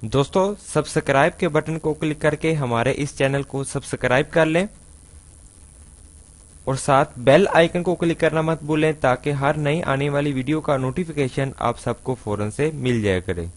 दोस्तों सब्सक्राइब के बटन को क्लिक करके हमारे इस चैनल को सब्सक्राइब कर लें और साथ बेल आइकन को क्लिक करना मत भूलें ताकि हर नई आने वाली वीडियो का नोटिफिकेशन आप सबको फौरन से मिल जाया करे।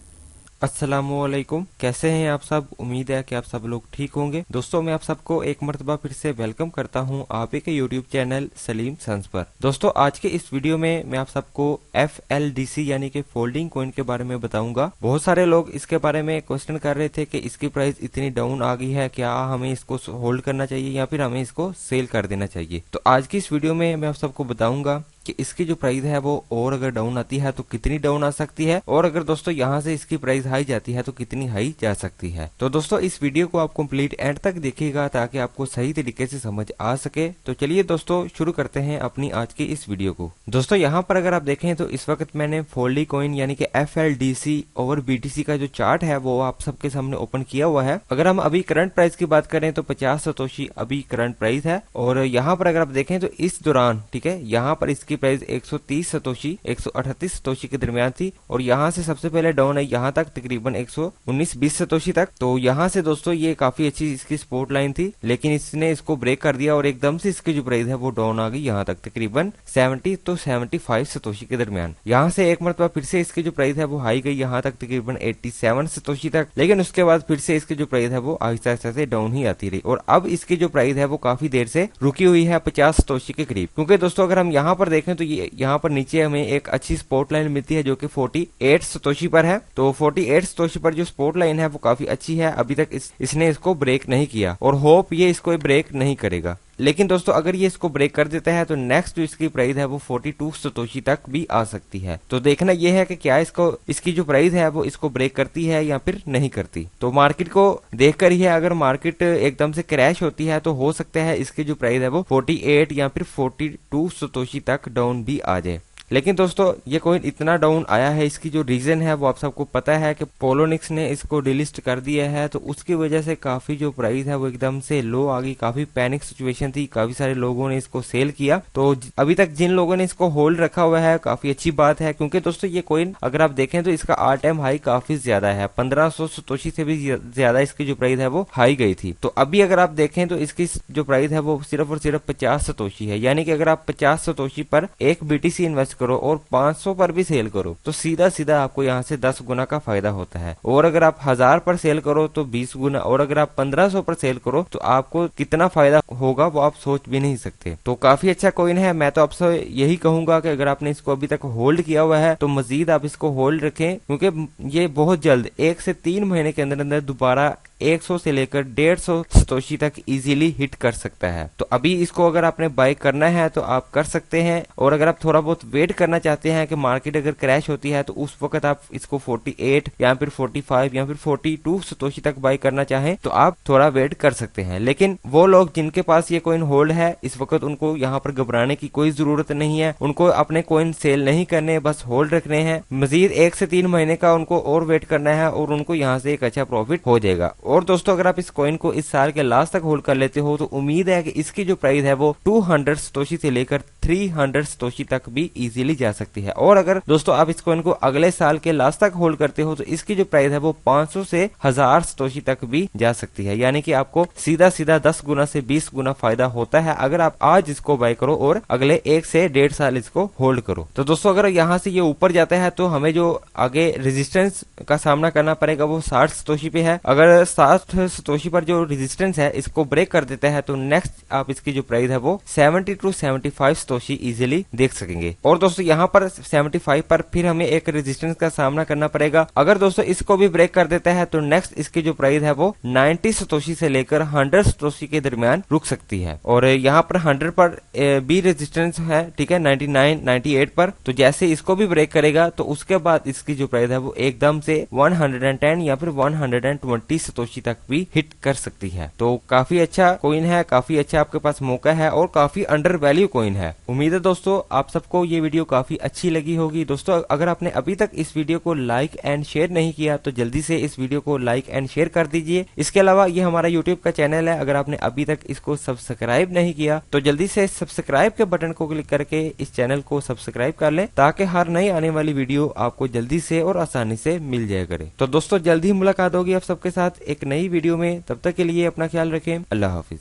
अस्सलामुअलैकुम, कैसे हैं आप सब। उम्मीद है कि आप सब लोग ठीक होंगे। दोस्तों मैं आप सबको एक मर्तबा फिर से वेलकम करता हूं आप ही के यूट्यूब चैनल सलीम सन्स पर। दोस्तों आज के इस वीडियो में मैं आप सबको FLDC यानी कि फोल्डिंग कॉइन के बारे में बताऊंगा। बहुत सारे लोग इसके बारे में क्वेश्चन कर रहे थे कि इसकी प्राइस इतनी डाउन आ गई है, क्या हमें इसको होल्ड करना चाहिए या फिर हमें इसको सेल कर देना चाहिए। तो आज की इस वीडियो में मैं आप सबको बताऊंगा कि इसकी जो प्राइस है वो और अगर डाउन आती है तो कितनी डाउन आ सकती है, और अगर दोस्तों यहाँ से इसकी प्राइस हाई जाती है तो कितनी हाई जा सकती है। तो दोस्तों इस वीडियो को आप कंप्लीट एंड तक देखिएगा ताकि आपको सही तरीके से समझ आ सके। तो चलिए दोस्तों शुरू करते हैं अपनी आज की इस वीडियो को। दोस्तों यहाँ पर अगर आप देखें तो इस वक्त मैंने फोल्डी कॉइन यानी कि FLDC ओवर BTC का जो चार्ट है वो आप सबके सामने ओपन किया हुआ है। अगर हम अभी करंट प्राइस की बात करें तो 50 सतोशी अभी करंट प्राइस है, और यहाँ पर अगर आप देखें तो इस दौरान ठीक है यहाँ पर इसकी प्राइस 130 सतोशी 138 सतोशी के दरमियान थी, और यहाँ से सबसे पहले डाउन है यहाँ तक तकरीबन 119-20 सतोशी तक। तो यहाँ से दोस्तों ये काफी अच्छी इसकी सपोर्ट लाइन थी, लेकिन इसने इसको ब्रेक कर दिया और एकदम से इसकी जो प्राइस है वो डाउन आ गई यहाँ तक तकरीबन 70 तो 75 सतोशी के दरमियान। यहाँ से एक मरतबा फिर से इसकी जो प्राइस है वो हाई गई यहाँ तक तकरीबन 87 सतोशी तक, लेकिन उसके बाद फिर से इसकी जो प्राइस है वो आहिस्ता आहिस्ता से डाउन ही आती रही, और अब इसकी जो प्राइस है वो काफी देर से रुकी हुई है 50 सतोशी के करीब। क्योंकि दोस्तों अगर हम यहाँ पर देखें तो ये यहाँ पर नीचे हमें एक अच्छी स्पॉट लाइन मिलती है जो कि 48 सतोशी पर है। तो 48 सतोशी पर जो स्पॉट लाइन है वो काफी अच्छी है, अभी तक इसने इसको ब्रेक नहीं किया और होप ये इसको ब्रेक नहीं करेगा। लेकिन दोस्तों अगर ये इसको ब्रेक कर देता है तो नेक्स्ट जो इसकी प्राइस है वो 42 सतोशी तक भी आ सकती है। तो देखना यह है कि क्या इसकी जो प्राइस है वो इसको ब्रेक करती है या फिर नहीं करती। तो मार्केट को देखकर ही है, अगर मार्केट एकदम से क्रैश होती है तो हो सकता है इसकी जो प्राइस है वो 48 या फिर 42 सतोशी तक डाउन भी आ जाए। लेकिन दोस्तों ये कॉइन इतना डाउन आया है, इसकी जो रीजन है वो आप सबको पता है कि पोलोनिक्स ने इसको डिलिस्ट कर दिया है, तो उसकी वजह से काफी जो प्राइस है वो एकदम से लो आ गई। काफी पैनिक सिचुएशन थी, काफी सारे लोगों ने इसको सेल किया। तो अभी तक जिन लोगों ने इसको होल्ड रखा हुआ है काफी अच्छी बात है, क्योंकि दोस्तों ये कॉइन अगर आप देखें तो इसका ऑल टाइम हाई काफी ज्यादा है, 1500 सतोशी से भी ज्यादा इसकी जो प्राइस है वो हाई गई थी। तो अभी अगर आप देखें तो इसकी जो प्राइस है वो सिर्फ और सिर्फ 50 सतोशी है, यानी कि अगर आप 50 सतोशी पर एक BTC इन्वेस्ट करो और 500 पर भी सेल करो तो सीधा सीधा आपको यहाँ से 10 गुना का फायदा होता है, और अगर आप 1000 पर सेल करो तो 20 गुना, और अगर आप 1500 पर सेल करो तो आपको कितना फायदा होगा वो आप सोच भी नहीं सकते। तो काफी अच्छा कॉइन है। मैं तो आपसे यही कहूंगा कि अगर आपने इसको अभी तक होल्ड किया हुआ है तो मजीद आप इसको होल्ड रखें, क्योंकि ये बहुत जल्द 1 से 3 महीने के अंदर अंदर दोबारा 100 से लेकर 150 सतोशी तक इजीली हिट कर सकता है। तो अभी इसको अगर आपने बाय करना है तो आप कर सकते हैं, और अगर आप थोड़ा बहुत वेट करना चाहते हैं कि मार्केट अगर क्रैश होती है तो उस वक्त आप इसको 48 या फिर 45 या फिर 42 सतोशी तक बाय करना चाहें तो आप थोड़ा वेट कर सकते हैं। लेकिन वो लोग जिनके पास ये कॉइन होल्ड है इस वक्त उनको यहाँ पर घबराने की कोई जरूरत नहीं है, उनको अपने कॉइन सेल नहीं करने, बस होल्ड रखने हैं। मजीद 1 से 3 महीने का उनको और वेट करना है और उनको यहाँ से एक अच्छा प्रॉफिट हो जाएगा। और दोस्तों अगर आप इस कॉइन को इस साल के लास्ट तक होल्ड कर लेते हो तो उम्मीद है कि इसकी जो प्राइस है वो 200 सतोशी से लेकर 300 सतोशी तक भी इजीली जा सकती है। और अगर दोस्तों आप इस कॉइन को अगले साल के लास्ट तक होल्ड करते हो तो इसकी जो प्राइस है वो 500 से 1000 सतोशी तक भी जा सकती है, यानी कि आपको सीधा सीधा 10 गुना से 20 गुना फायदा होता है अगर आप आज इसको बाय करो और अगले 1 से 1.5 साल इसको होल्ड करो। तो दोस्तों अगर यहाँ से ये ऊपर जाता है तो हमें जो आगे रेजिस्टेंस का सामना करना पड़ेगा वो 60 सतोशी पे है। अगर 60 सतोशी पर जो रेजिस्टेंस है इसको ब्रेक कर देता है तो नेक्स्ट आप इसकी जो प्राइस है वो 70 to 75 सतोशी इजीली देख सकेंगे। और दोस्तों यहाँ पर 75 पर फिर हमें एक रेजिस्टेंस का सामना करना पड़ेगा। अगर दोस्तों इसको भी ब्रेक कर देता है तो नेक्स्ट इसकी जो प्राइस है वो 90 सतोशी से लेकर 100 सतोशी के दरमियान रुक सकती है, और यहाँ पर 100 पर भी रेजिस्टेंस है, ठीक है, 99 98 पर। तो जैसे इसको भी ब्रेक करेगा तो उसके बाद इसकी जो प्राइस है वो एकदम से 110 या फिर 120 सतोशी सतोशी तक भी हिट कर सकती है। तो काफी अच्छा कॉइन है, काफी अच्छा आपके पास मौका है और काफी अंडर वैल्यू कॉइन है। उम्मीद है दोस्तों आप सबको ये वीडियो काफी अच्छी लगी होगी। दोस्तों अगर आपने अभी तक इस वीडियो को लाइक एंड शेयर नहीं किया तो जल्दी से इस वीडियो को लाइक एंड शेयर कर दीजिए। इसके अलावा ये हमारा यूट्यूब का चैनल है, अगर आपने अभी तक इसको सब्सक्राइब नहीं किया तो जल्दी से सब्सक्राइब के बटन को क्लिक करके इस चैनल को सब्सक्राइब कर लें ताकि हर नई आने वाली वीडियो आपको जल्दी से और आसानी से मिल जाया करे। तो दोस्तों जल्दी ही मुलाकात होगी आप सबके साथ एक नई वीडियो में, तब तक के लिए अपना ख्याल रखें। अल्लाह हाफिज।